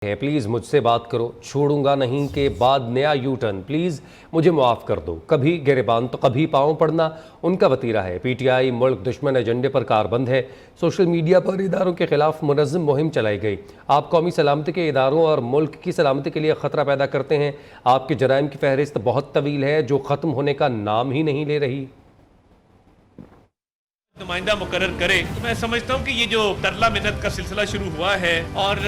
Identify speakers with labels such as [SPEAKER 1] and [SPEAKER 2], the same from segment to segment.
[SPEAKER 1] है, प्लीज़ मुझसे बात करो, छोड़ूंगा नहीं के बाद नया यू टर्न, प्लीज़ मुझे मुआफ़ कर दो। कभी गिरेबान तो कभी पाँव पड़ना उनका वतीरा है। पीटीआई मुल्क दुश्मन एजेंडे पर कारबंद है। सोशल मीडिया पर इदारों के खिलाफ मुनज़्ज़म मुहिम चलाई गई। आप कौमी सलामती के इदारों और मुल्क की सलामती के लिए ख़तरा पैदा करते हैं। आपके जराइम की फहरिस्त बहुत तवील है जो ख़त्म होने का नाम ही नहीं ले रही।
[SPEAKER 2] नुमाइंदा मुकर्रर करे तो मैं समझता हूँ कि ये जो तरला मिन्नत का सिलसिला शुरू हुआ है और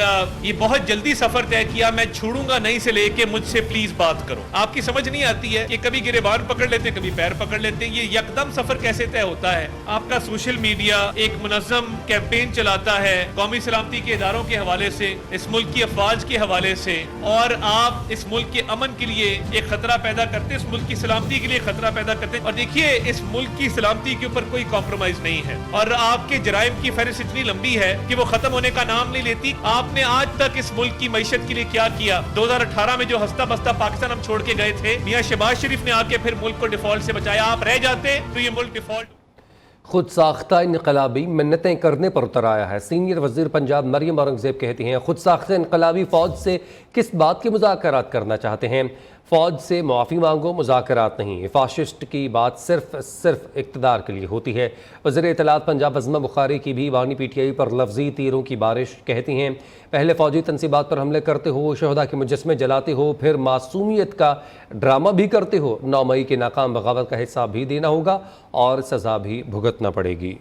[SPEAKER 2] ये बहुत जल्दी सफर तय किया, मैं छोड़ूंगा नहीं से लेके मुझसे प्लीज बात करो। आपकी समझ नहीं आती है कि कभी गिरेबान पकड़ लेते हैं, कभी पैर पकड़ लेते हैं। ये यकदम सफर कैसे तय होता है? आपका सोशल मीडिया एक मुनज़्ज़म कैंपेन चलाता है कौमी सलामती के इदारों के हवाले से, इस मुल्क की अफवाज के हवाले से, और आप इस मुल्क के अमन के लिए एक खतरा पैदा करते, इस मुल्क की सलामती के लिए खतरा पैदा करते। और देखिए, इस मुल्क की सलामती के ऊपर कोई कॉम्प्रोमाइज नहीं है और आपके जराइम की फहरिस्त इतनी लंबी है कि वो खत्म होने का नाम नहीं लेती। आपने आज तक इस मुल्क की मईशत के लिए क्या किया? 2018 में जो हंसता बसता पाकिस्तान हम छोड़ के गए थे, मियां शहबाज शरीफ ने आके फिर मुल्क को डिफॉल्ट से बचाया। आप रह जाते तो ये मुल्क डिफॉल्ट।
[SPEAKER 1] खुद साख्ता इनकलाबी मिन्नतें करने पर उतर आया है। सीनियर वजीर पंजाब मरियम औरंगजेब कहती हैं, खुद साख्ता इनकलाबी फौज से किस बात के मुज़ाकरात करना चाहते हैं? फौज से मुआफ़ी मांगो, मुज़ाकरात नहीं। फाशिस्ट की बात सिर्फ इक़्तिदार के लिए होती है। वज़ीर इत्तलात पंजाब अज़मा बुखारी की भी वानी पीटीआई पर लफ्ज़ी तीरों की बारिश। कहती हैं, पहले फ़ौजी तनसीबात पर हमले करते हो, शहदा के मुजस्मे जलाते हो, फिर मासूमियत का ड्रामा भी करते हो। 9 मई के नाकाम बगावत का हिस्सा भी देना होगा और सज़ा भी भुगतना पड़ेगी।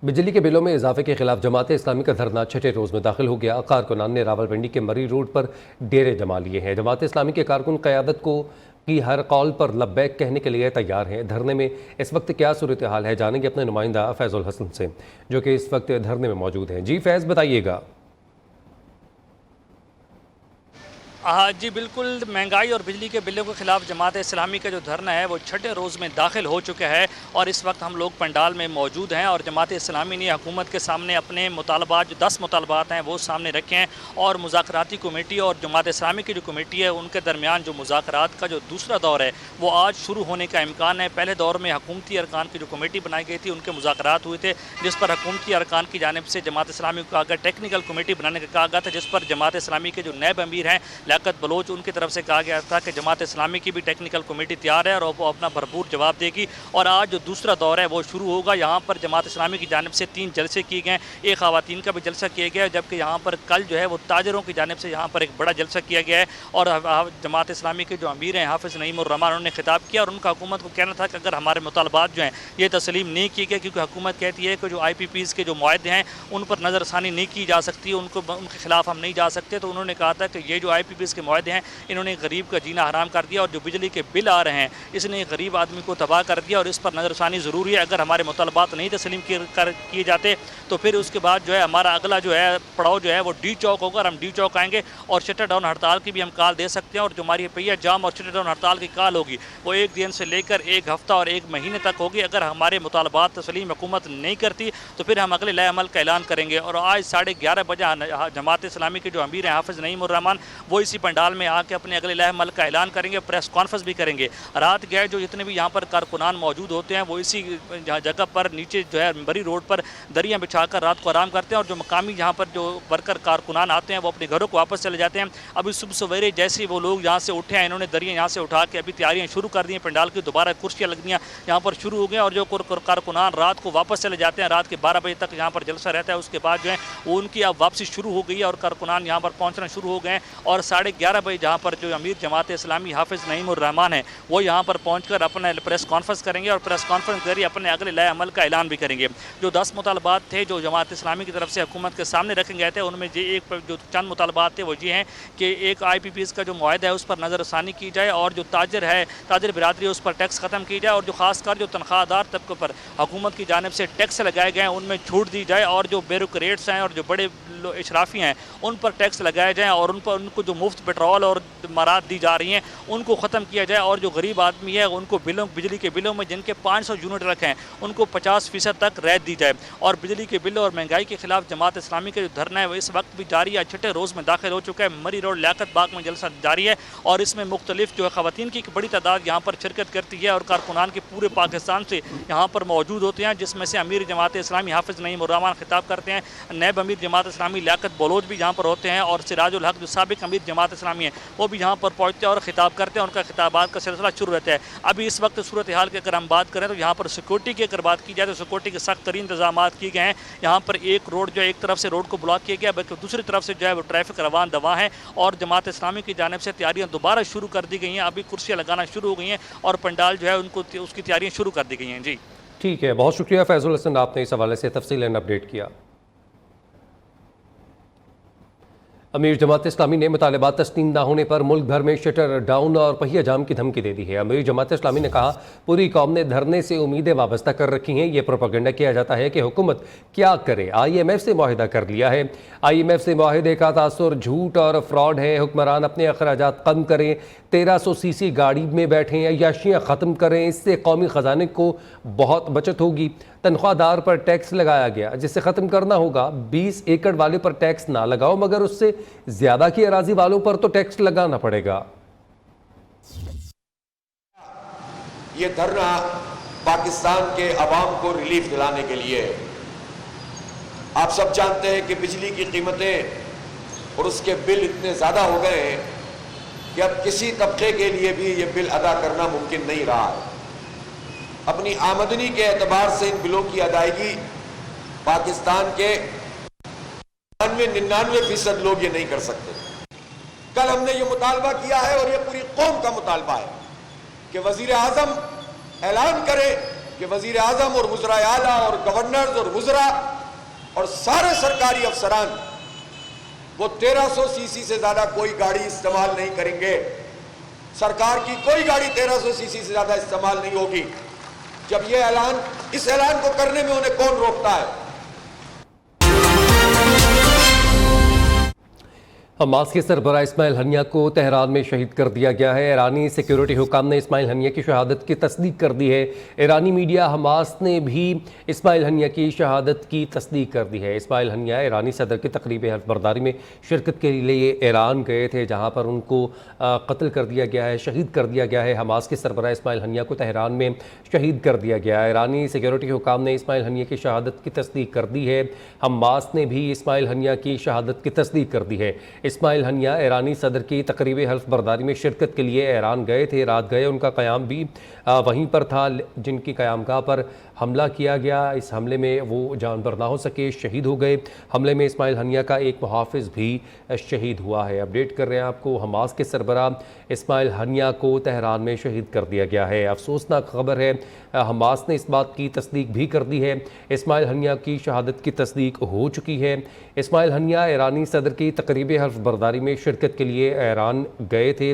[SPEAKER 1] बिजली के बिलों में इजाफे के खिलाफ जमात इस्लामी का धरना छठे रोज़ में दाखिल हो गया। कारकुनान ने रावलपिंडी के मरी रोड पर डेरे जमा लिए हैं। जमात इस्लामी के कारकुन क़यादत को की हर कॉल पर लब्बैक कहने के लिए तैयार हैं। धरने में इस वक्त क्या सूरत हाल है, जानेंगे अपने नुमाइंदा फैज़ुल हसन से, जो कि इस वक्त धरने में मौजूद हैं। जी फैज़, बताइएगा।
[SPEAKER 3] जी बिल्कुल, महंगाई और बिजली के बिलों के खिलाफ जमात इस्लामी का जो धरना है वो छठे रोज़ में दाखिल हो चुका है और इस वक्त हम लोग पंडाल में मौजूद हैं और जमात इस्लामी ने हुकूमत के सामने अपने मुतालबात, जो 10 मुतालबात हैं, वो सामने रखे हैं और मुज़ाकराती कमेटी और जमात इस्लामी की जो कमेटी है उनके दरमियान जो मुज़ाकरात का जो दूसरा दौर है वो आज शुरू होने का इम्कान है। पहले दौर में हुकूमती अरकान की जो कमेटी बनाई गई थी उनके मुज़ाकरात हुए थे, जिस पर हुकूमती अरकान की जानिब से जमात इस्लामी को कहा गया, टेक्निकल कमेटी बनाने का कहा गया था, जिस पर जमात इस्लामी के जो नैब अमीर हैं लियाकत बलोच, उनकी तरफ से कहा गया था कि जमात इस्लामी की भी टेक्निकल कमेटी तैयार है और वो अपना भरपूर जवाब देगी। और आज जो दूसरा दौर है वो शुरू होगा। यहाँ पर जमात इस्लामी की जानिब से 3 जलसे किए गए, एक ख़वातीन का भी जलसा किया गया है, जबकि यहाँ पर कल जो है वो ताजरों की जानिब से यहाँ पर एक बड़ा जलसा किया गया है। और जमात इस्लामी के जो अमीर हैं हाफिज़ नईम उर रहमान, उन्होंने खिताब किया और उनका हुकूमत को कहना था कि अगर हमारे मुतालबात जो हैं ये तस्लीम नहीं किए गए, क्योंकि हुकूमत कहती है कि जो IPPs के जो मुआहदे हैं उन पर नज़रसानी नहीं की जा सकती, उनके खिलाफ हम नहीं जा सकते। तो उन्होंने कहा था कि ये जो IPPs के मुआहदे हैं इन्होंने गरीब का जीना हराम कर दिया और जो बिजली के बिल आ रहे हैं इसने गरीब आदमी को तबाह कर दिया और इस पर नज़रसानी ज़रूरी है। अगर हमारे मुतालबात नहीं तस्लीम किए जाते तो फिर उसके बाद जो है हमारा अगला जो है पड़ाव जो है वो डी चौक होगा और हम डी चौक आएंगे और शटर डाउन हड़ताल की भी हम कॉल दे सकते हैं। और जो हमारी पहिया जाम और शटर डाउन हड़ताल की कॉल होगी वो 1 दिन से लेकर 1 हफ्ता और 1 महीने तक होगी। अगर हमारे मुतालबात तस्लीम हुकूमत नहीं करती तो फिर हम अगले लाए अमल का ऐलान करेंगे। और आज 11:30 बजे जमात इस्लामी के जो अमीर हैं हाफिज़ नईम उर रहमान, वो इसी पंडाल में आके अपने अगले लाए अमल का ऐलान करेंगे, प्रेस कॉन्फ्रेंस भी करेंगे। रात गए जो जितने भी यहाँ पर कारकुनान मौजूद होते हैं वो इसी जगह पर नीचे जो है बरी रोड पर दरियाँ बिछाकर रात को आराम करते हैं और जो मकामी यहाँ पर जो वर्कर कारकुनान आते हैं वो अपने घरों को वापस चले जाते हैं। अभी सुबह सवेरे जैसे वो लोग यहाँ से उठे हैं, इन्होंने दरियाँ यहाँ से उठा के अभी तैयारियाँ शुरू कर दी हैं। पंडाल की दोबारा कुर्सियाँ लगनियाँ यहाँ पर शुरू हो गई और जो कारकुनान रात को वापस चले जाते हैं, रात के 12 बजे तक यहाँ पर जलसा रहता है। उसके बाद जो है वो उनकी अब वापसी शुरू हो गई है और कारकुनान यहाँ पर पहुँचना शुरू हो गए हैं। और 11:30 बजे जहाँ पर जो अमीर जमात इस्लामी हाफिज़ नईम उर रहमान है वो यहाँ पर पहुँचकर अपना प्रेस कॉन्फ्रेंस करेंगे और प्रेस कॉन्फ्रेंस करिए अपने अगले लाए अमल का ऐलान भी करेंगे। जो 10 मुतालबात थे जो जमात इस्लामी की तरफ से हुकूमत के सामने रखे गए थे उनमें जो चंद मुतालबात थे वो ये हैं कि एक IPPs का जो मुआहदा है उस पर नज़रसानी की जाए और जो ताजर बिरादरी है उस पर टैक्स ख़त्म की जाए और जो खासकर जो तनख्वाहदार तबकों पर हुकूमत की जानिब से टैक्स लगाए गए हैं उनमें छूट दी जाए और जो ब्यूरोक्रेट्स हैं और जो बड़े इशराफी हैं उन पर टैक्स लगाए जाएँ और उन पर उनको जो मुफ्त पेट्रोल और मराद दी जा रही हैं उनको ख़त्म किया जाए और जो गरीब आदमी है उनको बिजली के बिलों में जिनके 500 यूनिट रखे हैं उनको 50% तक रियायत दी जाए। और बिजली के बिलों और महंगाई के खिलाफ जमात इस्लामी का जो धरना है वो इस वक्त भी जारी है, छठे रोज़ में दाखिल हो चुका है। मरी रोड लियाकत बाग में जलसा जारी है और इसमें मुख्तलिफ जो है ख़वातीन की बड़ी तादाद यहाँ पर शिरकत करती है और कारकुनान के पूरे पाकिस्तान से यहाँ पर मौजूद होते हैं, जिसमें से अमीर जमात इस्लामी हाफिज़ नईम उर रहमान खिताब करते हैं, नैब अमीर जमात इस्लामी लियाकत बलोच भी यहाँ पर होते हैं और सिराजुल हक जो साबिक अमीर जमात इस्लामी है वो भी यहाँ पर पहुँचते हैं और खिताब करते हैं। उनका खिताबात का सिलसिला शुरू रहता है। अभी इस वक्त सूरत हाल की अगर हम बात करें तो यहाँ पर सिक्योरिटी की अगर बात की जाए तो सिक्योरिटी के सख्त तरीन इंतजाम किए गए हैं। यहाँ पर एक रोड जो है एक तरफ से रोड को ब्लॉक किया गया बल्कि दूसरी तरफ से जो है वो ट्रैफिक रवान दवा है और जमात इस्लामी की जानिब से तैयारियाँ दोबारा शुरू कर दी गई हैं। अभी कुर्सियाँ लगाना शुरू हो गई हैं और पंडाल जो है उनको उसकी तैयारियाँ शुरू कर दी गई हैं। जी
[SPEAKER 1] ठीक है, बहुत शुक्रिया फैजुल हसन, आपने इस हवाले से तफसीलन अपडेट किया। अमीर जमात इस्लामी ने मुतालबात तस्लीम न होने पर मुल्क भर में शटर डाउन और पहिया जाम की धमकी दे दी है। अमीर जमात इस्लामी ने कहा, पूरी कौम ने धरने से उम्मीदें वाबस्ता कर रखी हैं। ये प्रोपेगेंडा किया जाता है कि हुकूमत क्या करे, IMF से मुआहिदा कर लिया है। IMF से मुआहिदे का तासुर झूठ और फ्रॉड है। हुक्मरान अपने अखराजात कम करें, 1300 सीसी गाड़ी में बैठें, अय्याशियाँ ख़त्म करें, इससे कौमी ख़जाने को बहुत बचत होगी। तनख्वाहदार पर टैक्स लगाया गया जिसे ख़त्म करना होगा। 20 एकड़ वाले पर टैक्स ना लगाओ मगर उससे ज़्यादा की अराजी वालों पर तो टैक्स लगाना पड़ेगा।
[SPEAKER 4] ये धरना पाकिस्तान के अवाम को रिलीफ दिलाने के लिए। आप सब जानते हैं कि बिजली की कीमतें और उसके बिल इतने ज़्यादा हो गए हैं कि अब किसी तबके के लिए भी ये बिल अदा करना मुमकिन नहीं रहा है। अपनी आमदनी के एतबार से इन बिलों की अदायगी पाकिस्तान के 99% लोग ये नहीं कर सकते। कल हमने ये मुतालबा किया है और ये पूरी कौम का मुतालबा है कि वजीर आजम ऐलान करे कि वजीर आजम और वज़राए आला और गवर्नर्स और वज़रा और सारे सरकारी अफसरान वो 1300 सीसी से ज्यादा कोई गाड़ी इस्तेमाल नहीं करेंगे। सरकार की कोई गाड़ी 1300 सीसी से ज्यादा इस्तेमाल नहीं होगी। जब ये ऐलान, इस ऐलान को करने में उन्हें कौन रोकता है?
[SPEAKER 1] हमास के सरबराह इस्माइल हनिया को तेहरान में शहीद कर दिया गया है। ईरानी सिक्योरिटी हुकाम ने इस्माइल हनिया की शहादत की तस्दीक कर दी है। ईरानी मीडिया हमास ने भी इस्माइल हनिया की शहादत की तस्दीक कर दी है। इस्माइल हनिया ईरानी सदर की तकरीब हल्फ बर्दारी में शिरकत के लिए ईरान गए थे, जहाँ पर उनको कत्ल कर दिया गया है, शहीद कर दिया गया है। हमास के सरबराह इस्माइल हनिया को तेहरान में शहीद कर दिया गया है। ईरानी सिक्योरिटी हुकाम ने इस्माइल हनिया की शहादत की तस्दीक कर दी है। हमास ने भी इस्माइल हनिया की शहादत की तस्दीक कर दी है। इस्माइल हनिया ईरानी सदर की तकरीब हल्फ बर्दारी में शिरकत के लिए ईरान गए थे, रात गए। उनका क़याम भी वहीं पर था जिनकी क़यामगाह पर हमला किया गया। इस हमले में वो जानबर ना हो सके, शहीद हो गए। हमले में इस्माइल हनिया का एक मुहाफ़िज़ भी शहीद हुआ है। अपडेट कर रहे हैं आपको, हमास के सरबराह इस्माइल हनिया को तेहरान में शहीद कर दिया गया है। अफसोसनाक खबर है, हमास ने इस बात की तस्दीक भी कर दी है। इस्माइल हनिया की शहादत की तस्दीक हो चुकी है। इस्माइल हनिया ईरानी सदर की तकरीब हल्फ बर्दारी में शिरकत के लिए ईरान गए थे,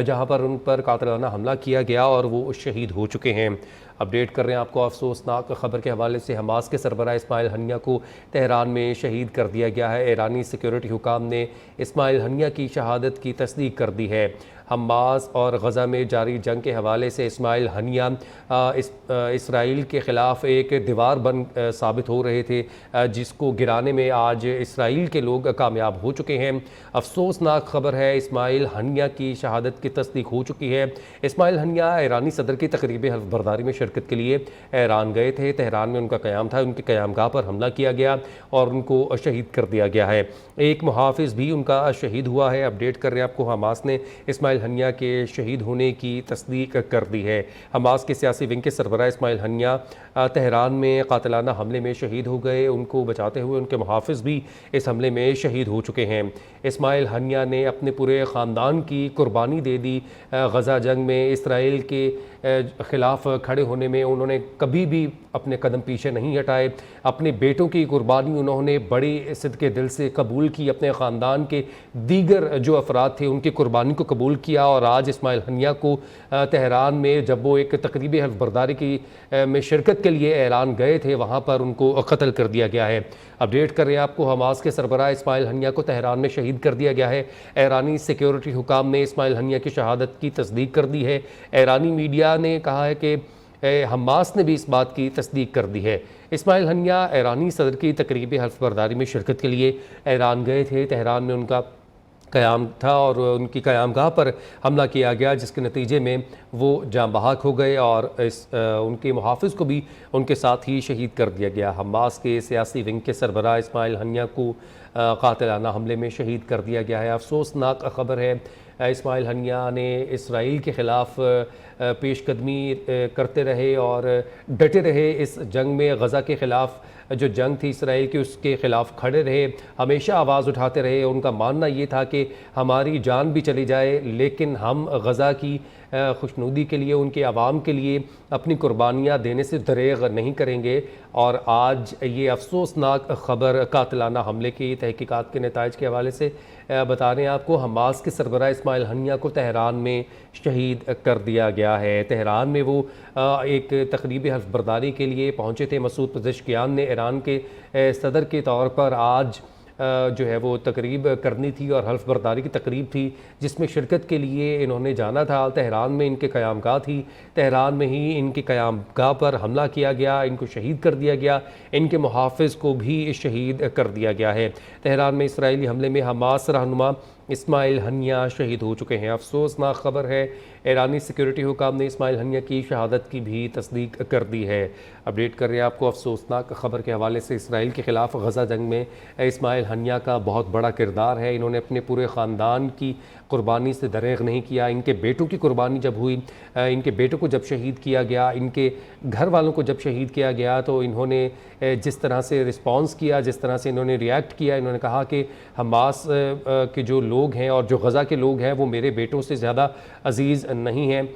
[SPEAKER 1] जहाँ पर उन पर कातिलाना हमला किया गया और वो शहीद हो चुके हैं। अपडेट कर रहे हैं आपको अफसोसनाक खबर के हवाले से, हमास के सरबराह इस्माइल हनिया को तेहरान में शहीद कर दिया गया है। ईरानी सिक्योरिटी हुकाम ने इस्माइल हनिया की शहादत की तस्दीक कर दी है। हमास और गज़ा में जारी जंग के हवाले से इस्माइल हनिया इसराइल के ख़िलाफ़ एक दीवार बन साबित हो रहे थे, जिसको गिराने में आज इसराइल के लोग कामयाब हो चुके हैं। अफसोसनाक खबर है, इस्माइल हनिया की शहादत की तस्दीक हो चुकी है। इस्माइल हनिया ईरानी सदर की तकरीब हल्फ बर्दारी में शिरकत के लिए ईरान गए थे। तेहरान में उनका क़याम था, उनके क़यामगाह पर हमला किया गया और उनको शहीद कर दिया गया है। एक मुहाफ़िज़ भी उनका शहीद हुआ है। अपडेट कर रहे हैं आपको, हमास ने इस्माइल हनिया के शहीद होने की तस्दीक कर दी है। हमास के सियासी विंग के सरबराह इस्माइल हनिया तेहरान में कातिलाना हमले में शहीद हो गए। उनको बचाते हुए उनके मुहाफ़िज़ भी इस हमले में शहीद हो चुके हैं। इस्माइल हनिया ने अपने पूरे ख़ानदान की कुर्बानी दे दी। गज़ा जंग में इसराइल के ख़िलाफ़ खड़े होने होने में उन्होंने कभी भी अपने कदम पीछे नहीं हटाए। अपने बेटों की कुर्बानी उन्होंने बड़ी सिद्क़े दिल से कबूल की, अपने ख़ानदान के दीगर जो अफराद थे उनकी कुर्बानी को कबूल किया। और आज इस्माइल हनिया को तेहरान में जब वो एक तकरीबी हल्फ बर्दारी की में शिरकत के लिए ऐलान गए थे, वहाँ पर उनको कत्ल कर दिया गया है। अपडेट कर रहे हैं आपको, हमास के सरबराह इस्माइल हनिया को तेहरान में शहीद कर दिया गया है। ईरानी सिक्योरिटी हुकाम ने इस्माइल हनिया की शहादत की तस्दीक कर दी है। ईरानी मीडिया ने कहा है कि हमास ने भी इस बात की तस्दीक कर दी है। इस्माइल हनिया ईरानी सदर की तकरीबी हल्फ बर्दारी में शिरकत के लिए ईरान गए थे। तेहरान में उनका क़याम था और उनकी क़यामगाह पर हमला किया गया, जिसके नतीजे में वो जाँ बहक हो गए और उनके मुहाफ़िज़ को भी उनके साथ ही शहीद कर दिया गया। हमास के सियासी विंग के सरबराह इस्माइल हनिया को कातिलाना हमले में शहीद कर दिया गया है। अफसोसनाक ख़बर है, इस्माइल हनिया ने इसराइल के ख़िलाफ़ पेशकदमी करते रहे और डटे रहे। इस जंग में गज़ा के ख़िलाफ़ जो जंग थी इसराइल की, उसके ख़िलाफ़ खड़े रहे, हमेशा आवाज़ उठाते रहे। उनका मानना ये था कि हमारी जान भी चली जाए लेकिन हम गज़ा की खुशनुदी के लिए, उनके आवाम के लिए अपनी कुर्बानियाँ देने से दरेग नहीं करेंगे। और आज ये अफसोसनाक ख़बर कातिलाना हमले की तहकीकात के नताइज के हवाले से बता रहे हैं आपको। हमास के सरबराह इस्माइल हनिया को तेहरान में शहीद कर दिया गया है। तेहरान में वो एक तकरीबी हल्फ बर्दारी के लिए पहुँचे थे। मसूद पज़ेश्कियान ने ईरान के सदर के तौर पर आज जो है वो तकरीब करनी थी और हल्फ बर्दारी की तकरीब थी, जिसमें शिरकत के लिए इन्होंने जाना था। तेहरान में इनके क़यामगाह थी, तेहरान में ही इनकी क़यामगाह पर हमला किया गया, इनको शहीद कर दिया गया, इनके मुहाफ़िज़ को भी शहीद कर दिया गया है। तेहरान में इसराइली हमले में हमास रहनुमा इस्माइल हनिया शहीद हो चुके हैं। अफसोसनाक ख़बर है, ईरानी सिक्योरिटी हुकाम ने इस्माइल हनिया की शहादत की भी तस्दीक कर दी है। अपडेट कर रहे हैं आपको अफसोसनाक ख़बर के हवाले से। इसराइल के ख़िलाफ़ गज़ा जंग में इस्माइल हनिया का बहुत बड़ा किरदार है। इन्होंने अपने पूरे ख़ानदान की कुर्बानी से दरेग नहीं किया। इनके बेटों की कुर्बानी जब हुई, इनके बेटों को जब शहीद किया गया, इनके घर वालों को जब शहीद किया गया, तो इन्होंने जिस तरह से रिस्पॉन्स किया, जिस तरह से इन्होंने रिएक्ट किया, इन्होंने कहा कि हमास के जो लोग हैं और जो गज़ा के लोग हैं वो मेरे बेटों से ज़्यादा अजीज़ नहीं हैं।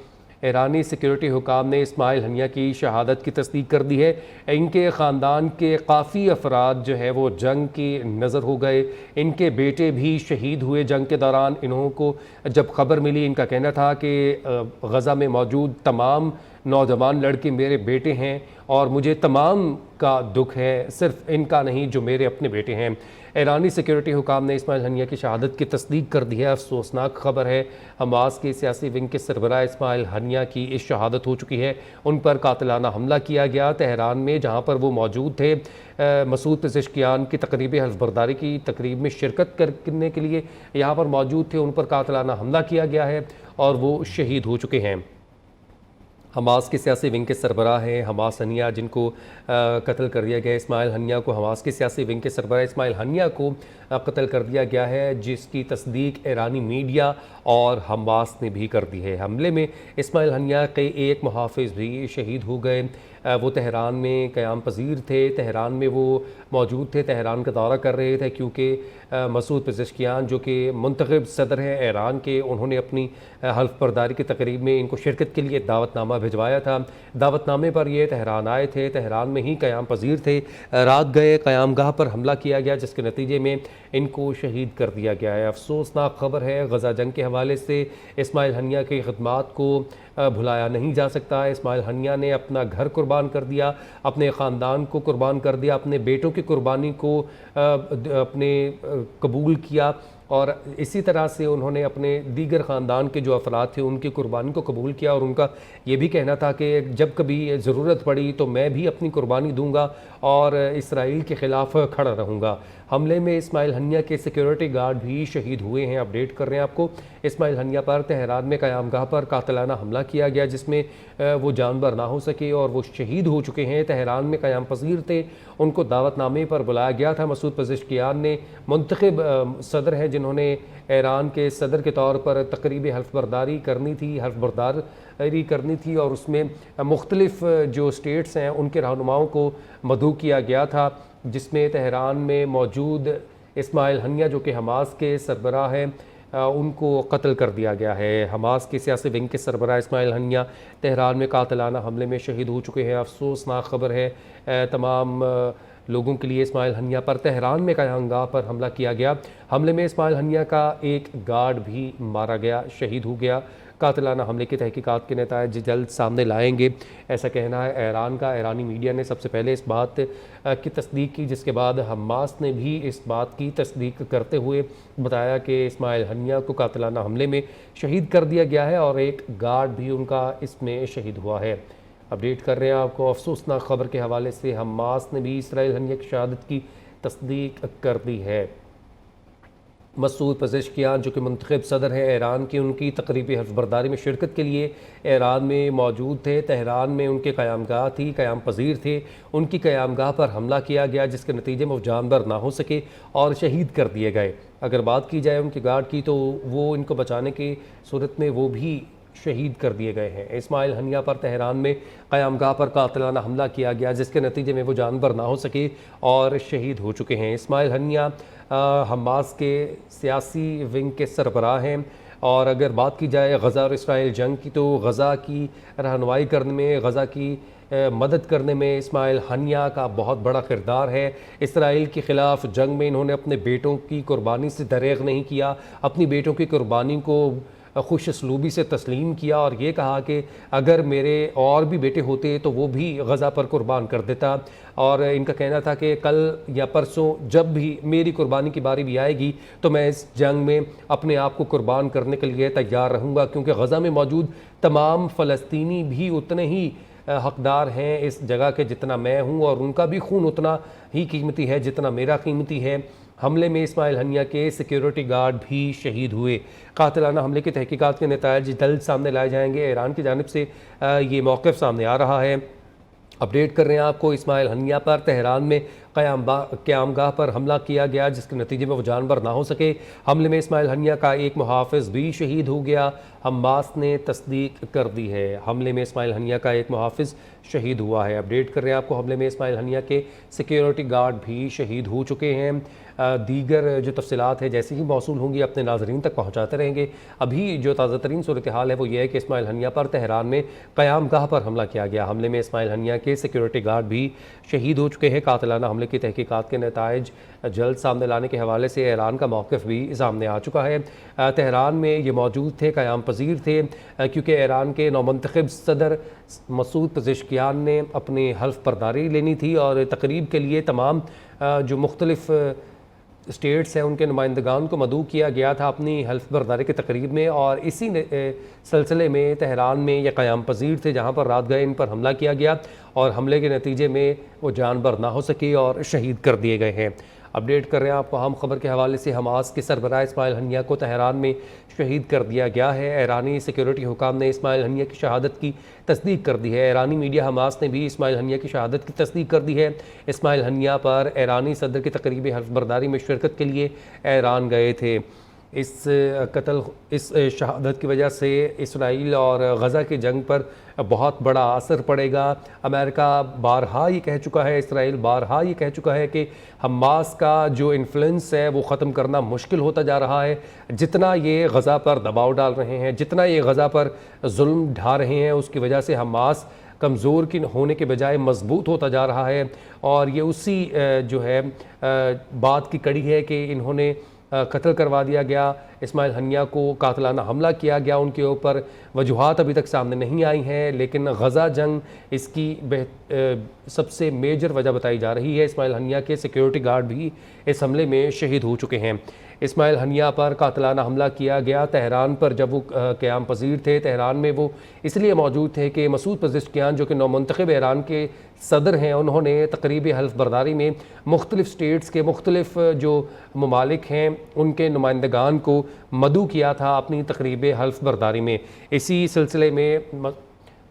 [SPEAKER 1] ईरानी सिक्योरिटी हुकाम ने इस्माइल हनिया की शहादत की तस्दीक कर दी है। इनके ख़ानदान के काफ़ी अफराद जो है वो जंग की नज़र हो गए। इनके बेटे भी शहीद हुए जंग के दौरान। इन्हों को जब ख़बर मिली, इनका कहना था कि गज़ा में मौजूद तमाम नौजवान लड़के मेरे बेटे हैं और मुझे तमाम का दुख है, सिर्फ इनका नहीं जो मेरे अपने बेटे हैं। ईरानी सिक्योरिटी हुकाम ने इस्माइल हनिया की शहादत की तस्दीक कर दी है। अफसोसनाक ख़बर है, हमास के सियासी विंग के सरबराह इस्माइल हनिया की इस शहादत हो चुकी है। उन पर कातिलाना हमला किया गया तेहरान में, जहाँ पर वो मौजूद थे। मसूद पज़ेश्कियान की तकरीबी हल्फ बर्दारी की तकरीब में शिरकत करने के लिए यहाँ पर मौजूद थे। उन पर कातिलाना हमला किया गया है और वो शहीद हो चुके हैं। हमास के सियासी विंग के सरबराह हैं हमास हनिया, जिनको कत्ल कर दिया गया। इस्माइल हनिया को, हमास के सियासी विंग के सरबराह इस्माइल हनिया को कत्ल कर दिया गया है, जिसकी तस्दीक ईरानी मीडिया और हमास ने भी कर दी है। हमले में इस्माइल हनिया के एक मुहाफ़िज़ भी शहीद हो गए। वो तेहरान में क़याम पज़ीर थे, तेहरान में वो मौजूद थे, तेहरान का दौरा कर रहे थे, क्योंकि मसूद पज़ेश्कियान जो कि मुंतखब सदर हैं ईरान के, उन्होंने अपनी हल्फ बर्दारी की तकरीब में इनको शिरकत के लिए दावतनामा भिजवाया था। दावतनामे पर ये तेहरान आए थे, तेहरान में ही क़याम पज़ीर थे। रात गए, क़यामगाह पर हमला किया गया, जिसके नतीजे में इनको शहीद कर दिया गया है। अफसोसनाक ख़बर है, गज़ा जंग के हवाले से इस्माइल हनिया की खिदमात को भुलाया नहीं जा सकता। इस्माइल हनिया ने अपना घर कुर्बान कर दिया, अपने ख़ानदान को कुर्बान कर दिया, अपने बेटों की कुर्बानी को अपने कबूल किया और इसी तरह से उन्होंने अपने दीगर ख़ानदान के जो अफराद थे उनकी कुर्बानी को कबूल किया। और उनका ये भी कहना था कि जब कभी ज़रूरत पड़ी तो मैं भी अपनी कुर्बानी दूंगा और इसराइल के ख़िलाफ़ खड़ा रहूँगा। हमले में इस्माइल हनिया के सिक्योरिटी गार्ड भी शहीद हुए हैं। अपडेट कर रहे हैं आपको, इस्माइल हनिया पर तेहरान में क़यामगाह पर कातिलाना हमला किया गया, जिसमें वो जानवर ना हो सके और वो शहीद हो चुके हैं। तेहरान में क़याम पज़ीर थे, उनको दावतनामे पर बुलाया गया था। मसूद पज़ेश्कियान ने मुंतखब सदर हैं, जिन्होंने ईरान के सदर के तौर पर तकरीबी हल्फ बर्दारी करनी थी, हल्फ बर्दारी करनी थी और उसमें मुख्तलिफ़ जो स्टेट्स हैं उनके रहनुमाओं को मदऊ किया गया था, जिसमें तेहरान में मौजूद इस्माइल हनिया जो कि हमास के सरबराह हैं, उनको कत्ल कर दिया गया है। हमास के सियासी विंग के सरबराह इस्माइल हनिया तेहरान में कातिलाना हमले में शहीद हो चुके हैं। अफसोसनाक खबर है तमाम लोगों के लिए। इस्माइल हनिया पर तेहरान में क़यामगाह पर हमला किया गया। हमले में इस्माइल हनिया का एक गार्ड भी मारा गया, शहीद हो गया। कातिलाना हमले की तहकीकात के नतायज जल्द सामने लाएंगे, ऐसा कहना है ईरान का। ईरानी मीडिया ने सबसे पहले इस बात की तस्दीक की, जिसके बाद हमास ने भी इस बात की तस्दीक करते हुए बताया कि इस्माइल हनिया को कातिलाना हमले में शहीद कर दिया गया है और एक गार्ड भी उनका इसमें शहीद हुआ है। अपडेट कर रहे हैं आपको अफसोसनाक खबर के हवाले से। हमास ने भी इस्राइल हनिया की शहादत की तस्दीक कर दी है। मसूद पज़ेश्कियान जो कि मुंतखब सदर हैं ईरान की, उनकी तकरीबी हल्फबरदारी में शिरकत के लिए ईरान में मौजूद थे। तेहरान में उनके क़यामगाह थी, क़याम पज़ीर थे। उनकी क़यामगाह पर हमला किया गया, जिसके नतीजे में वो जानबर ना हो सके और शहीद कर दिए गए। अगर बात की जाए उनके गार्ड की, तो वो इनको बचाने की सूरत में वो भी शहीद कर दिए गए हैं। इस्माइल हनिया पर तेहरान में क़यामगाह पर कातिलाना हमला किया गया, जिसके नतीजे में वो जानबर ना हो सके और शहीद हो चुके हैं। इस्माइल हनिया हमास के सियासी विंग के सरबराह हैं। और अगर बात की जाए गज़ा और इसराइल जंग की, तो गज़ा की रहनुमाई करने में, गज़ा की मदद करने में इस्माइल हनिया का बहुत बड़ा किरदार है। इसराइल के ख़िलाफ़ जंग में इन्होंने अपने बेटों की कुर्बानी से दरेग नहीं किया, अपनी बेटों की कुर्बानी को खुश असलूबी से तस्लीम किया और ये कहा कि अगर मेरे और भी बेटे होते तो वो भी गज़ा पर कुर्बान कर देता। और इनका कहना था कि कल या परसों जब भी मेरी कुर्बानी की बारी भी आएगी तो मैं इस जंग में अपने आप को कुर्बान करने के लिए तैयार रहूँगा, क्योंकि गज़ा में मौजूद तमाम फ़लस्तीनी भी उतने ही हकदार हैं इस जगह के जितना मैं हूँ, और उनका भी खून उतना ही कीमती है जितना मेरा कीमती है। हमले में इस्माइल हनिया के सिक्योरिटी गार्ड भी शहीद हुए। कातिलाना हमले की तहकीकात के नतायज जल्द सामने लाए जाएंगे। ईरान की जानिब से ये मौक़िफ़ सामने आ रहा है। अपडेट कर रहे हैं आपको, इस्माइल हनिया पर तेहरान में क़यामगाह पर हमला किया गया, जिसके नतीजे में वो जानबर ना हो सके। हमले में इस्माइल हनिया का एक मुहाफ़िज़ भी शहीद हो गया, हमास ने तस्दीक कर दी है। हमले में इस्माइल हनिया का एक मुहाफ़िज़ शहीद हुआ है। अपडेट कर रहे हैं आपको, हमले में इस्माइल हनिया के सिक्योरिटी गार्ड भी शहीद हो चुके हैं। दीगर जो तफसीलात है जैसे ही मौसूल होंगी अपने नाज़रीन तक पहुँचाते रहेंगे। अभी जो ताज़ा तरीन सूरत हाल है वो ये है कि इस्माइल हनिया पर तेहरान में क़यामगाह पर हमला किया गया। हमले में इस्माइल हनिया के सिक्योरिटी गार्ड भी शहीद हो चुके हैं। कातिलाना हमले की तहकीकात के नतायज जल्द सामने लाने के हवाले से ईरान का मौक़िफ़ भी सामने आ चुका है। तेहरान में ये मौजूद थे, क़याम पज़ीर थे, क्योंकि ईरान के नौमंतखब सदर मसूद पज़ेश्कियान ने अपनी हल्फ बर्दारी लेनी थी और तकरीब के लिए तमाम जो मुख्तलिफ़ स्टेट्स हैं उनके नुमाइंदगान को मदऊ किया गया था अपनी हल्फ बर्दारी की तकरीब में। और इसी सिलसिले में तेहरान में ये क़याम पज़ीर थे, जहाँ पर रात गए इन पर हमला किया गया और हमले के नतीजे में वो जानबर ना हो सके और शहीद कर दिए गए हैं। अपडेट कर रहे हैं आपको अहम खबर के हवाले से। हमास के सरबराह इस्माइल हनिया को तेहरान में शहीद कर दिया गया है। ईरानी सिक्योरिटी हुकाम ने इस्माइल हनिया की शहादत की तस्दीक कर दी है। ईरानी मीडिया हमास ने भी इस्माइल हनिया की शहादत की तस्दीक कर दी है। इस्माइल हनिया पर ईरानी सदर की तकरीबी हल्फ बर्दारी में शिरकत के लिए ईरान गए थे। इस शहादत की वजह से इसराइल और गज़ा की जंग पर बहुत बड़ा असर पड़ेगा। अमेरिका बारहा ये कह चुका है, इसराइल बारहा ये कह चुका है कि हमास का जो इन्फ्लुएंस है वो ख़त्म करना मुश्किल होता जा रहा है। जितना ये गज़ा पर दबाव डाल रहे हैं, जितना ये गज़ा पर जुल्म ढा रहे हैं, उसकी वजह से हमास कमज़ोर की होने के बजाय मजबूत होता जा रहा है। और ये उसी जो है बात की कड़ी है कि इन्होंने कत्ल करवा दिया गया, इस्माइल हनिया को कातिलाना हमला किया गया, उनके ऊपर वजूहात अभी तक सामने नहीं आई हैं, लेकिन गज़ा जंग इसकी सबसे मेजर वजह बताई जा रही है। इस्माइल हनिया के सिक्योरिटी गार्ड भी इस हमले में शहीद हो चुके हैं। इस्माइल हनिया पर कातिलाना हमला किया गया तेहरान पर जब वो क़याम पज़ीर थे। तेहरान में वो इसलिए मौजूद थे कि मसूद पज़ेश्कियान जो कि नौमंतखब ईरान के सदर हैं, उन्होंने तकरीबी हल्फ बर्दारी में मुख्तलिफ़ स्टेट्स के मुख्तलिफ़ जो ममालिक हैं उनके नुमाइंदगान को मदऊ किया था अपनी तकरीब हल्फ बर्दारी में। इसी सिलसिले में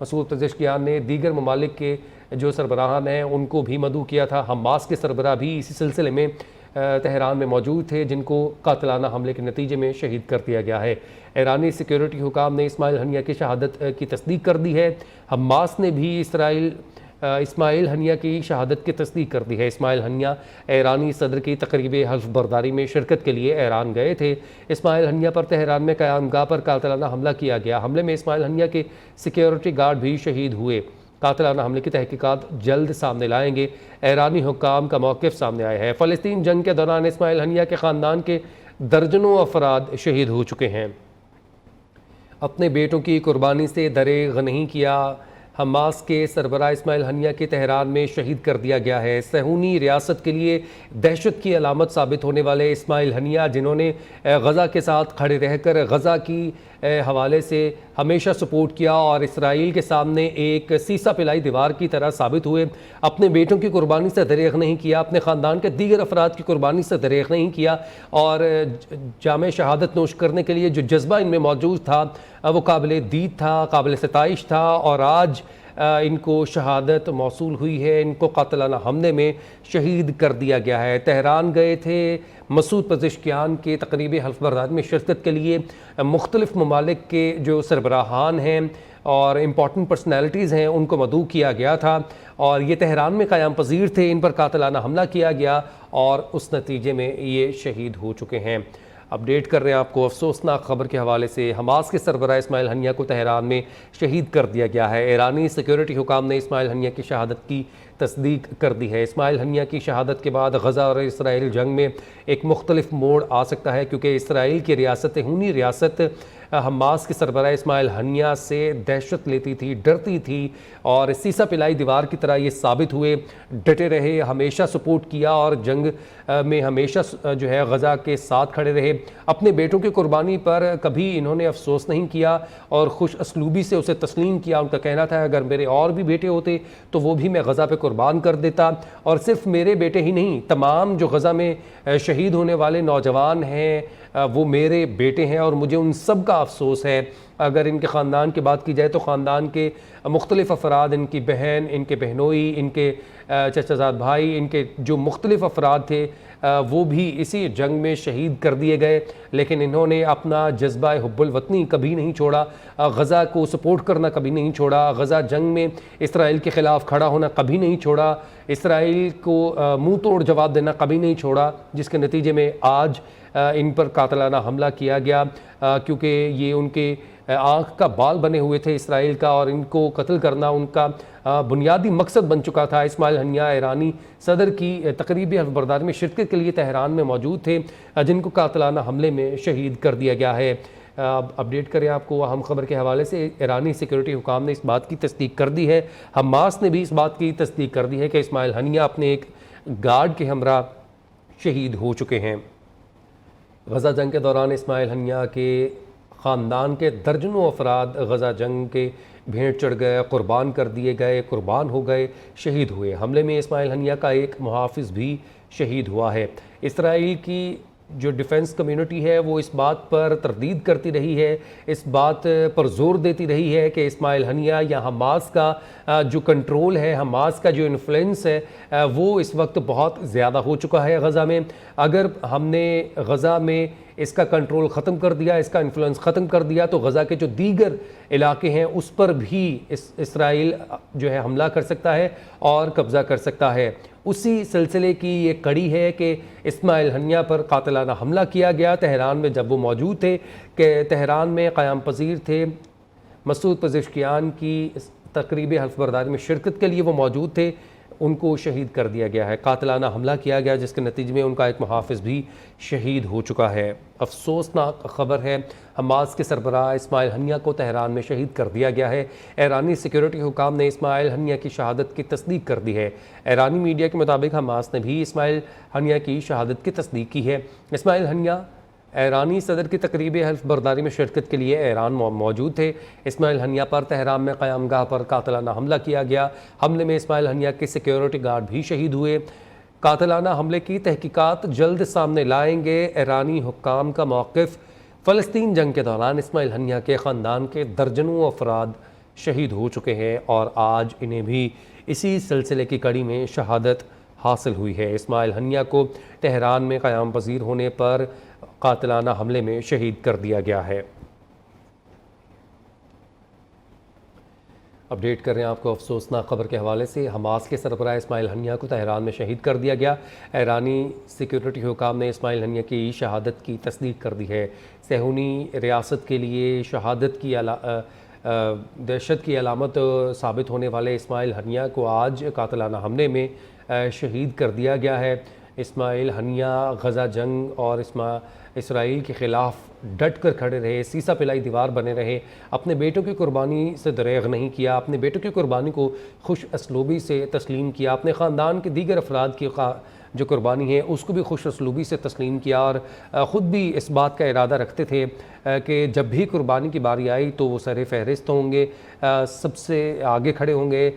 [SPEAKER 1] मसूद पज़ेश्कियान ने दीगर ममालिक के जो सरबराहान हैं उनको भी मदऊ किया था। हमास के सरबराह भी इसी सिलसिले में तेहरान में मौजूद थे, जिनको कातिलाना हमले के नतीजे में शहीद कर दिया गया है। ईरानी सिक्योरिटी हुकाम ने इस्माइल हनिया की शहादत की तस्दीक कर दी है। हमास ने भी इसराइल इस्माइल हनिया की शहादत की तस्दीक कर दी है। इस्माइल हनिया ईरानी सदर की तकरीब हल्फ बर्दारी में शिरकत के लिए ईरान गए थे। इस्माइल हनिया पर तेहरान में क़यामगाह पर कातिलाना हमला किया गया। हमले में इस्माइल हनिया के सिक्योरिटी गार्ड भी शहीद हुए। कातिलाना हमले की तहकीकात जल्द सामने लाएंगे। ईरानी हुक्काम का मौक़िफ़ सामने आया है। फ़लस्तीन जंग के दौरान इस्माइल हनिया के ख़ानदान के दर्जनों अफराद शहीद हो चुके हैं। अपने बेटों की कुर्बानी से दरेग नहीं किया। हमास के सरबराह इस्माइल हनिया के तेहरान में शहीद कर दिया गया है। सहूनी रियासत के लिए दहशत की अलामत साबित होने वाले इस्माइल हनिया, जिन्होंने गज़ा के साथ खड़े रहकर गज़ा की हवाले से हमेशा सपोर्ट किया और इसराइल के सामने एक सीसा पिलाई दीवार की तरह साबित हुए, अपने बेटों की कुर्बानी से दरेग नहीं किया, अपने ख़ानदान के दीगर अफराद की कुर्बानी से दरेग नहीं किया और जामे शहादत नोश करने के लिए जो जज्बा इनमें मौजूद था वो काबिल दीद था, काबिल सताइश था और आज इनको शहादत मौसूल हुई है। इनको कातिलाना हमले में शहीद कर दिया गया है। तेहरान गए थे मसूद पज़ेश्कियान के तकरीब हल्फ बर्दारी में शिरकत के लिए। मुख्तलिफ ममालिक के जो सरबराहान हैं और इम्पॉर्टेंट पर्सनैलिटीज़ हैं उनको मदऊ किया गया था और ये तेहरान में क़याम पज़ीर थे। इन पर कातिलाना हमला किया गया और उस नतीजे में ये शहीद हो चुके हैं। अपडेट कर रहे हैं आपको अफसोसनाक खबर के हवाले से। हमास के सरबराह इस्माइल हनिया को तेहरान में शहीद कर दिया गया है। ईरानी सिक्योरिटी हुकाम ने इस्माइल हनिया की शहादत की तस्दीक कर दी है। इस्माइल हनिया की शहादत के बाद गज़ा और इसराइल जंग में एक मुख्तलिफ मोड़ आ सकता है, क्योंकि इसराइल की रियासत हूनी रियासत हमास के सरबराह इस्माइल हनिया से दहशत लेती थी, डरती थी और सीसा पिलाई दीवार की तरह ये साबित हुए, डटे रहे, हमेशा सपोर्ट किया और जंग में हमेशा जो है गज़ा के साथ खड़े रहे। अपने बेटों की कुर्बानी पर कभी इन्होंने अफसोस नहीं किया और खुश असलूबी से उसे तस्लीम किया। उनका कहना था अगर मेरे और भी बेटे होते तो वो भी मैं गज़ा पे कुर्बान कर देता, और सिर्फ मेरे बेटे ही नहीं, तमाम जो गज़ा में शहीद होने वाले नौजवान हैं वो मेरे बेटे हैं और मुझे उन सब का अफसोस है। अगर इनके ख़ानदान की बात की जाए तो ख़ानदान के मुख्तलिफ़ अफराद, इनकी बहन, इनके बहनोई, इनके चचाजाद भाई, इनके जो मुख्तलिफ़ अफराद थे वो भी इसी जंग में शहीद कर दिए गए, लेकिन इन्होंने अपना जज्बा हुब्बुल वतनी कभी नहीं छोड़ा, गज़ा को सपोर्ट करना कभी नहीं छोड़ा, गज़ा जंग में इसराइल के ख़िलाफ़ खड़ा होना कभी नहीं छोड़ा, इसराइल को मुँह तोड़ जवाब देना कभी नहीं छोड़ा, जिसके नतीजे में आज इन पर कातिलाना हमला किया गया, क्योंकि ये उनके आँख का बाल बने हुए थे इसराइल का और इनको कत्ल करना उनका बुनियादी मकसद बन चुका था। इस्माइल हनिया ईरानी सदर की तकरीबी हल्फ बर्दारी में शिरकत के लिए तेहरान में मौजूद थे, जिनको कातिलाना हमले में शहीद कर दिया गया है। अपडेट करें आपको अहम खबर के हवाले से। ईरानी सिक्योरिटी हुकाम ने इस बात की तस्दीक कर दी है, हमास ने भी इस बात की तस्दीक कर दी है कि इस्माइल हनिया अपने एक गार्ड के हमरा शहीद हो चुके हैं। गज़ा जंग के दौरान इस्माइल हनिया के ख़ानदान के दर्जनों अफराद गज़ा जंग के भेंट चढ़ गए, कुर्बान कर दिए गए, कुर्बान हो गए, शहीद हुए। हमले में इस्माइल हनिया का एक मुहाफ़िज़ भी शहीद हुआ है। इसराइल की जो डिफेंस कम्युनिटी है वो इस बात पर तरदीद करती रही है, इस बात पर जोर देती रही है कि इस्माइल हनिया या हमास का जो कंट्रोल है, हमास का जो इन्फ्लुएंस है वो इस वक्त बहुत ज़्यादा हो चुका है गज़ा में। अगर हमने गज़ा में इसका कंट्रोल ख़त्म कर दिया, इसका इन्फ्लुएंस ख़त्म कर दिया, तो गज़ा के जो दीगर इलाके हैं उस पर भी इसराइल जो है हमला कर सकता है और कब्ज़ा कर सकता है। उसी सिलसिले की ये कड़ी है कि इस्माइल हनिया पर कातिलाना हमला किया गया तेहरान में जब वो मौजूद थे, कि तेहरान में क़याम पज़ीर थे, मसूद पज़ेश्कियान की तकरीब हल्फ बर्दारी में शिरकत के लिए वो मौजूद थे, उनको शहीद कर दिया गया है। कातिलाना हमला किया गया जिसके नतीजे में उनका एक मुहाफ़िज़ भी शहीद हो चुका है। अफसोसनाक ख़बर है, हमास के सरबराह इस्माइल हनिया को तेहरान में शहीद कर दिया गया है। ईरानी सिक्योरिटी हुकाम ने इस्माइल हनिया की शहादत की तस्दीक कर दी है। ईरानी मीडिया के मुताबिक हमास ने भी इस्माइल हनिया की शहादत की तस्दीक की है। इस्माइल हनिया ईरानी सदर की तकरीब हल्फ बर्दारी में शिरकत के लिए ईरान मौजूद थे। इस्माइल हनिया पर तेहरान में क़यामगाह पर कातिलाना हमला किया गया। हमले में इस्माइल हनिया के सिक्योरिटी गार्ड भी शहीद हुए। कातिलाना हमले की तहकीकात जल्द सामने लाएंगे। ईरानी हुक्काम का मौक़िफ़। फ़लस्तीन जंग के दौरान इस्माइल हनिया के ख़ानदान के दर्जनों अफराद शहीद हो चुके हैं और आज इन्हें भी इसी सिलसिले की कड़ी में शहादत हासिल हुई है। इस्माइल हनिया को तेहरान में क़याम पज़ीर होने पर कातिलाना हमले में शहीद कर दिया गया है। अपडेट कर रहे हैं आपको अफसोसनाक खबर के हवाले से। हमास के सरबराह इस्माइल हनिया को तेहरान में शहीद कर दिया गया। ईरानी सिक्योरिटी हुकाम ने इस्माइल हनिया की शहादत की तस्दीक कर दी है। सेहूनी रियासत के लिए शहादत की दहशत की अलामत साबित होने वाले इस्माइल हनिया को आज कातलाना हमले में शहीद कर दिया गया है। इस्माइल हनिया गज़ा जंग और इसराइल के ख़िलाफ़ डट कर खड़े रहे, सीसा पिलाई दीवार बने रहे, अपने बेटों की कुर्बानी से दरेग नहीं किया, अपने बेटों की कुर्बानी को खुश असलूबी से तस्लीम किया, अपने ख़ानदान के दीगर अफराद की जो कुर्बानी है उसको भी खुश असलूबी से तस्लीम किया और ख़ुद भी इस बात का इरादा रखते थे कि जब भी कुर्बानी की बारी आई तो वो सर फहरिस्त होंगे, सबसे आगे खड़े होंगे,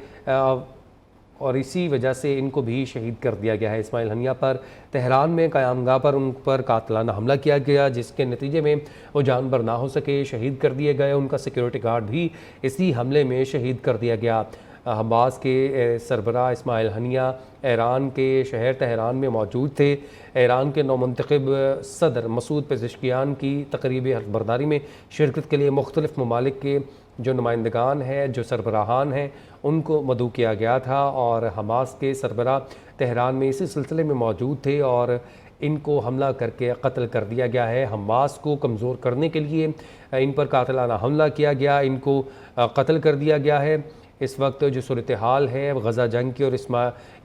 [SPEAKER 1] और इसी वजह से इनको भी शहीद कर दिया गया है। इस्माइल हनिया पर तेहरान में क़यामगाह पर उन पर कातलाना हमला किया गया, जिसके नतीजे में वो जान बर ना हो सके, शहीद कर दिए गए। उनका सिक्योरिटी गार्ड भी इसी हमले में शहीद कर दिया गया। हमास के सरबराह इस्माइल हनिया ईरान के शहर तेहरान में मौजूद थे। ईरान के नौमुंतखब सदर मसूद पेज़ेश्कियान की तकरीबी हल्फ़बरदारी में शिरकत के लिए मुख्तलिफ़ ममालिक के जो नुमाइंदगान हैं, जो सरबराहान हैं, उनको मदऊ किया गया था और हमास के सरबराह तेहरान में इसी सिलसिले में मौजूद थे और इनको हमला करके कत्ल कर दिया गया है। हमास को कमज़ोर करने के लिए इन पर कातलाना हमला किया गया, इनको कत्ल कर दिया गया है। इस वक्त जो सूरत हाल है गज़ा जंग की और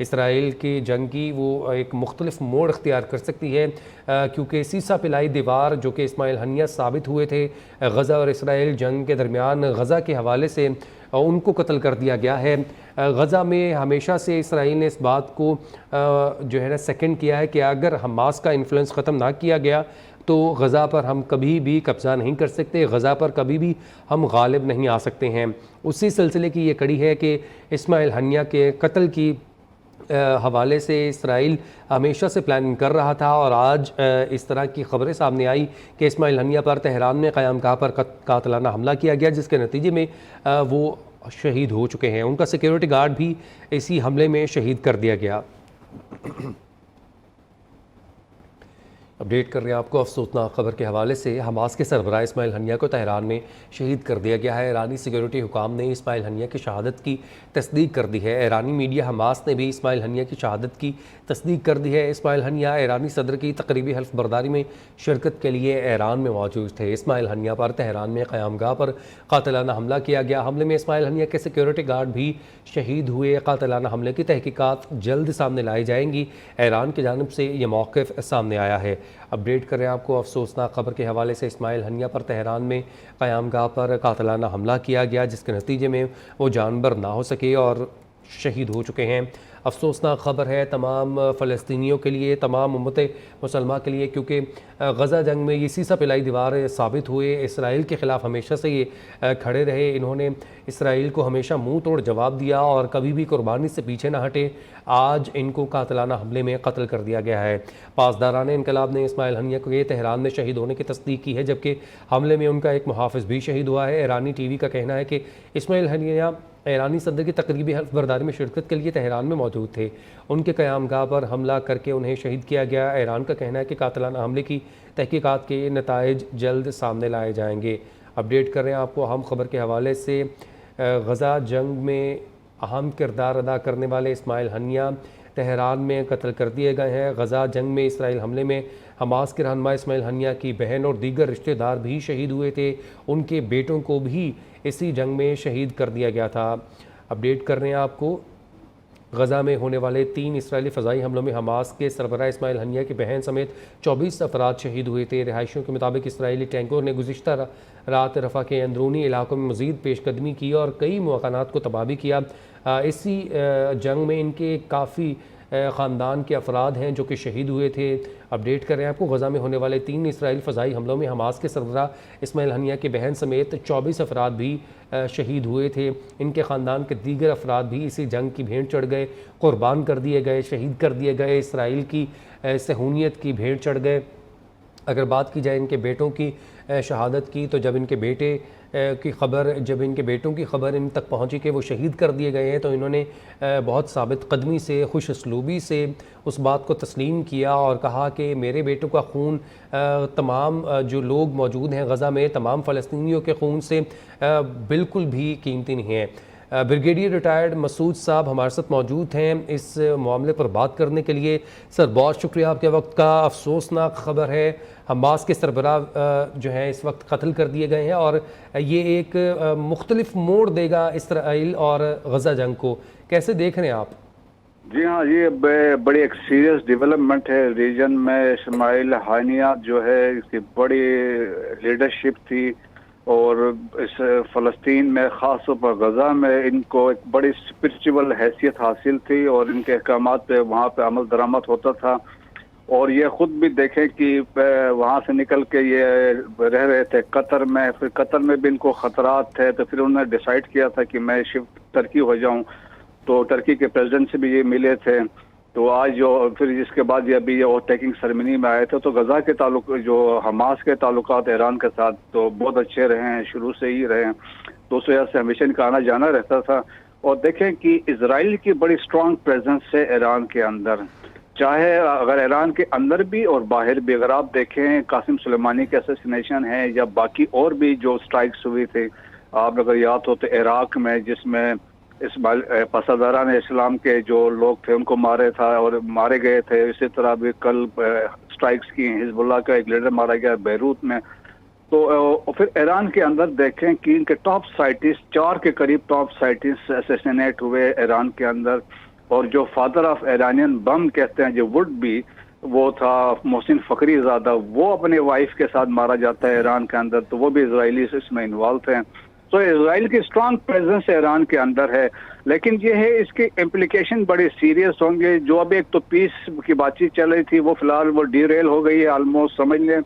[SPEAKER 1] इसराइल की जंग की, वो एक मुख्तलिफ मोड़ इख्तियार कर सकती है, क्योंकि सीसा पिलाई दीवार जो कि इस्माइल हनिया साबित हुए थे गज़ा और इसराइल जंग के दरमियान, गज़ा के हवाले से उनको कत्ल कर दिया गया है। गज़ा में हमेशा से इसराइल ने इस बात को जो है ना सेकेंड किया है कि अगर हमास का इन्फ्लुएंस ख़त्म ना किया गया तो गज़ा पर हम कभी भी कब्ज़ा नहीं कर सकते, गज़ा पर कभी भी हम गालिब नहीं आ सकते हैं। उसी सिलसिले की ये कड़ी है कि इस्माइल हनिया के कत्ल की हवाले से इसराइल हमेशा से प्लानिंग कर रहा था और आज इस तरह की खबरें सामने आई कि इस्माइल हनिया पर तेहरान में क़यामगाह पर कातलाना हमला किया गया, जिसके नतीजे में वो शहीद हो चुके हैं। उनका सिक्योरिटी गार्ड भी इसी हमले में शहीद कर दिया गया। अपडेट कर रहे हैं आपको अफसोसनाक खबर के हवाले से। हमास के सरबराह इस्माइल हनिया को तेहरान में शहीद कर दिया गया है। ईरानी सिक्योरिटी हुकाम ने इस्माइल हनिया की शहादत की तस्दीक कर दी है। ईरानी मीडिया हमास ने भी इस्माइल हनिया की शहादत की तस्दीक कर दी है। इस्माइल हनिया ईरानी सदर की तकरीबी हल्फ़बरदारी में शिरकत के लिए ईरान में मौजूद थे। इस्माइल हनिया पर तेहरान में क़यामगाह पर कातलाना हमला किया गया। हमले में इस्माइल हनिया के सिक्योरिटी गार्ड भी शहीद हुए। कातलाना हमले की तहकीकात जल्द सामने लाई जाएंगी। ईरान की जानिब से ये मौक़िफ़ सामने आया है। अपडेट करें आपको अफसोसनाक खबर के हवाले से। इस्माइल हनिया पर तेहरान में क़यामगाह पर कातलाना हमला किया गया, जिसके नतीजे में वो जानबर ना हो सके और शहीद हो चुके हैं। अफसोसनाक ख़बर है तमाम फ़लस्तीनियों के लिए, तमाम उम्मत मुसलमान के लिए, क्योंकि गज़ा जंग में ये सीसा पिलाई दीवार साबित हुए। इसराइल के ख़िलाफ़ हमेशा से ये खड़े रहे। इन्होंने इसराइल को हमेशा मुंह तोड़ जवाब दिया और कभी भी कुर्बानी से पीछे ना हटे। आज इनको कातलाना हमले में कत्ल कर दिया गया है। पासदारान इनकलाब ने इस्माइल हनिया को तेहरान में शहीद होने की तस्दीक की है, जबकि हमले में उनका एक मुहाफ़िज़ भी शहीद हुआ है। ईरानी TV का कहना है कि इस्माइल हनिया ईरानी सदर की तकरीबी हल्फ़बरदारी में शिरकत के लिए तेहरान में मौजूद थे। उनके क़यामगाह पर हमला करके उन्हें शहीद किया गया। ईरान का कहना है कि कातलाना हमले की तहकीकात के नताइज जल्द सामने लाए जाएंगे। अपडेट कर रहे हैं आपको अहम खबर के हवाले से। गज़ा जंग में अहम किरदार अदा करने वाले इस्माइल हनिया तेहरान में कत्ल कर दिए गए हैं। गज़ा जंग में इसराइल हमले में हमास के रहनुमा इस्माइल हनिया की बहन और दीगर रिश्तेदार भी शहीद हुए थे। उनके बेटों को भी इसी जंग में शहीद कर दिया गया था। अपडेट कर रहे हैं आपको गज़ा में होने वाले 3 इसराइली फ़ज़ाई हमलों में हमास के सरबराह इस्माइल हनिया की बहन समेत 24 अफराद शहीद हुए थे। रिहायशियों के मुताबिक इसराइली टैंकों ने गुज़िश्ता रात रफ़ा के अंदरूनी इलाकों में मज़ीद पेशकदमी की और कई मकानात को तबाह भी किया। इसी जंग में इनके काफ़ी ख़ानदान के अफराद हैं जो कि शहीद हुए थे। अपडेट कर रहे हैं आपको गज़ा में होने वाले 3 इसराइली फ़ज़ाई हमलों में हमास के सरबराह इस्माइल हनिया की बहन समेत 24 अफराद भी शहीद हुए थे। इनके ख़ानदान के दीगर अफराद भी इसी जंग की भेंट चढ़ गए, कुर्बान कर दिए गए, शहीद कर दिए गए, इसराइल की सहूनियत की भेंट चढ़ गए। अगर बात की जाए इनके बेटों की शहादत की, तो जब इनके बेटों की खबर इन तक पहुंची कि वो शहीद कर दिए गए हैं, तो इन्होंने बहुत साबित कदमी से, खुश असलूबी से उस बात को तस्लीम किया और कहा कि मेरे बेटों का खून तमाम जो लोग मौजूद हैं गज़ा में, तमाम फ़लस्तीनियों के खून से बिल्कुल भी कीमती नहीं है। ब्रिगेडियर रिटायर्ड मसूद साहब हमारे साथ मौजूद हैं इस मामले पर बात करने के लिए। सर बहुत शुक्रिया आपके वक्त का। अफसोसनाक खबर है, हमास के सरबराह जो हैं इस वक्त कत्ल कर दिए गए हैं और ये एक मुख्तलिफ मोड़ देगा इसराइल और गज़ा जंग को। कैसे देख रहे हैं आप?
[SPEAKER 5] जी हाँ, ये बड़ी एक सीरियस डेवलपमेंट है रीजन में। इस्माइल हानिया जो है इसकी बड़ी लीडरशिप थी और इस फ़लस्तीन में ख़ास तौर पर गज़ा में इनको एक बड़ी स्पिरिचुअल हैसियत हासिल थी और इनके अहकामात पे वहाँ पे अमल दरामद होता था। और ये ख़ुद भी देखें कि वहाँ से निकल के ये रह रहे थे कतर में, फिर कतर में भी इनको ख़तरात थे तो फिर उन्होंने डिसाइड किया था कि मैं शिफ्ट टर्की हो जाऊँ। तो टर्की के प्रेसिडेंट से भी ये मिले थे। तो आज जो फिर इसके बाद ये अभी ये ओवरटेकिंग सेरेमनी में आए थे। तो गज़ा के ताल्लुक जो हमास के ताल्लुकात ईरान के साथ तो बहुत अच्छे रहे हैं, शुरू से ही रहे हैं। तो उस वजह से हमेशा इनका आना जाना रहता था। और देखें कि इजराइल की बड़ी स्ट्रॉन्ग प्रेजेंस है ईरान के अंदर, चाहे अगर ईरान के अंदर भी और बाहर भी। अगर आप देखें कासिम सुलेमानी के असैसिनेशन है या बाकी और भी जो स्ट्राइक्स हुई थी, आप अगर याद हो तो इराक में जिसमें इस्माइल पसादारान इस्लाम के जो लोग थे उनको मारे था और मारे गए थे। इसी तरह भी कल स्ट्राइक्स की हिजबुल्लाह का एक लीडर मारा गया बैरूत में। तो फिर ईरान के अंदर देखें कि इनके टॉप साइंटिस्ट 4 के करीब टॉप साइंटिस्ट असैसिनेट हुए ईरान के अंदर। और जो फादर ऑफ ईरानियन बम कहते हैं जो वुड बी, वो था मोहसिन फ़खरी ज़ादा, वो अपने वाइफ के साथ मारा जाता है ईरान के अंदर। तो वो भी इजरायली इसमें इन्वॉल्व थे। तो इसराइल की स्ट्रांग प्रेजेंस ईरान के अंदर है, लेकिन ये है इसके इम्प्लीकेशन बड़े सीरियस होंगे। जो अब एक तो पीस की बातचीत चल रही थी वो फिलहाल वो डीरेल हो गई है ऑलमोस्ट, समझ लें।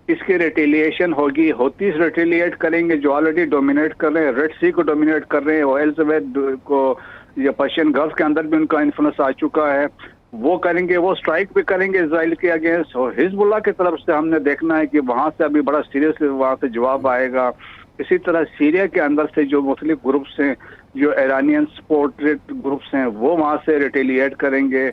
[SPEAKER 5] इसकी रिटेलिएशन होगी, होतीस रिटेलिएट करेंगे जो ऑलरेडी डोमिनेट कर रहे हैं, रेड सी को डोमिनेट कर रहे हैं, ऑयल को या पर्शियन गल्फ के अंदर भी उनका इन्फ्लुएंस आ चुका है। वो करेंगे, वो स्ट्राइक भी करेंगे इसराइल के अगेंस्ट। और हिजबुल्लाह की तरफ से हमने देखना है कि वहाँ से अभी बड़ा सीरियसली वहाँ से जवाब आएगा। इसी तरह सीरिया के अंदर से जो मुख्तलिफ ग्रुप्स हैं, जो ईरानियन सपोर्टेड ग्रुप्स हैं, वो वहाँ से रिटेलिएट करेंगे।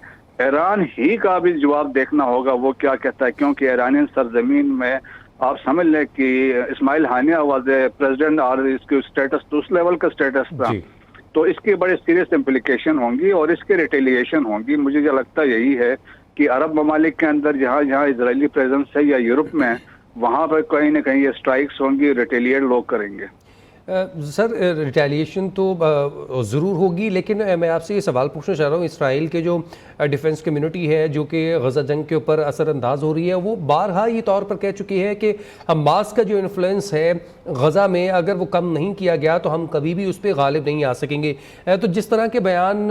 [SPEAKER 5] ईरान ही का भी जवाब देखना होगा वो क्या कहता है, क्योंकि ईरानियन सरजमीन में आप समझ लें कि इस्माइल हानिया वाज प्रेसिडेंट और इसके स्टेटस तो उस लेवल का स्टेटस था। तो इसकी बड़े सीरियस इम्प्लीकेशन होंगी और इसके रिटेलिएशन होंगी। मुझे जो लगता यही है कि अरब ममालिक के अंदर जहाँ जहाँ इजरायली प्रेजेंस है या यूरोप में, वहाँ पर कहीं ना कहीं ये स्ट्राइक्स होंगी, रिटेलिएट लोग करेंगे।
[SPEAKER 1] सर रिटेलिएशन तो ज़रूर होगी, लेकिन मैं आपसे ये सवाल पूछना चाह रहा हूँ, इसराइल के जो डिफेंस कम्युनिटी है जो कि गज़ा जंग के ऊपर असरअंदाज हो रही है, वो बारहा ये तौर पर कह चुकी है कि हमास का जो इन्फ्लुएंस है गज़ा में अगर वो कम नहीं किया गया तो हम कभी भी उस पर गालिब नहीं आ सकेंगे। तो जिस तरह के बयान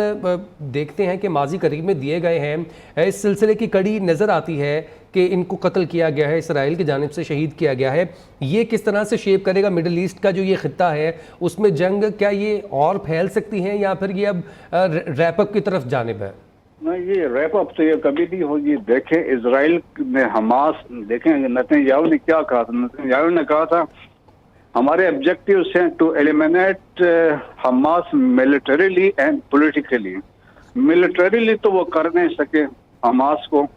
[SPEAKER 1] देखते हैं कि माजी करीब में दिए गए हैं, इस सिलसिले की कड़ी नज़र आती है कि इनको कत्ल किया गया है, इसराइल की जानिब से शहीद किया गया है। ये किस तरह से शेप करेगा मिडल ईस्ट का जो ये खित्ता है, उसमें जंग क्या ये और फैल सकती है या फिर ये अब रैपअप की तरफ जानिब है?
[SPEAKER 5] नहीं, ये रैपअप तो ये कभी नहीं होगी। देखें इसराइल में हमास, देखें नेतन्याहू ने क्या कहा था। नेतन्याहू ने कहा था हमारे ऑब्जेक्टिव्स हैं to eliminate Hamas militarily and politically. Militarily तो वो कर नहीं सके हमास को,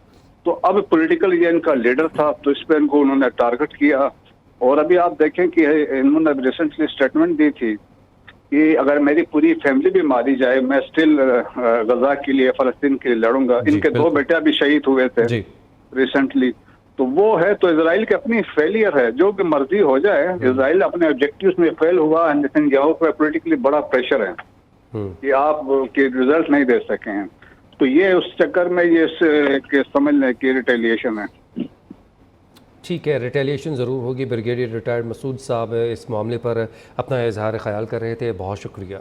[SPEAKER 5] तो अब पॉलिटिकल ये इनका लीडर था तो इस पर इनको उन्होंने टारगेट किया। और अभी आप देखें कि इन्होंने रिसेंटली स्टेटमेंट दी थी कि अगर मेरी पूरी फैमिली भी मारी जाए मैं स्टिल गजा के लिए, फलस्तीन के लिए लड़ूंगा। इनके 2 बेटे अभी शहीद हुए थे रिसेंटली। तो वो है, तो इसराइल की अपनी फेलियर है, जो कि मर्जी हो जाए इसराइल अपने ऑब्जेक्टिव्स में फेल हुआ। नेतन्याहू पर पॉलिटिकली बड़ा प्रेशर है कि आप के रिजल्ट नहीं दे सके हैं। तो ये उस चक्कर में ये समझ लें कि रिटेलिएशन है।
[SPEAKER 1] ठीक है, रिटेलिएशन ज़रूर होगी। ब्रिगेडियर रिटायर्ड मसूद साहब इस मामले पर अपना इजहार ख्याल कर रहे थे, बहुत शुक्रिया।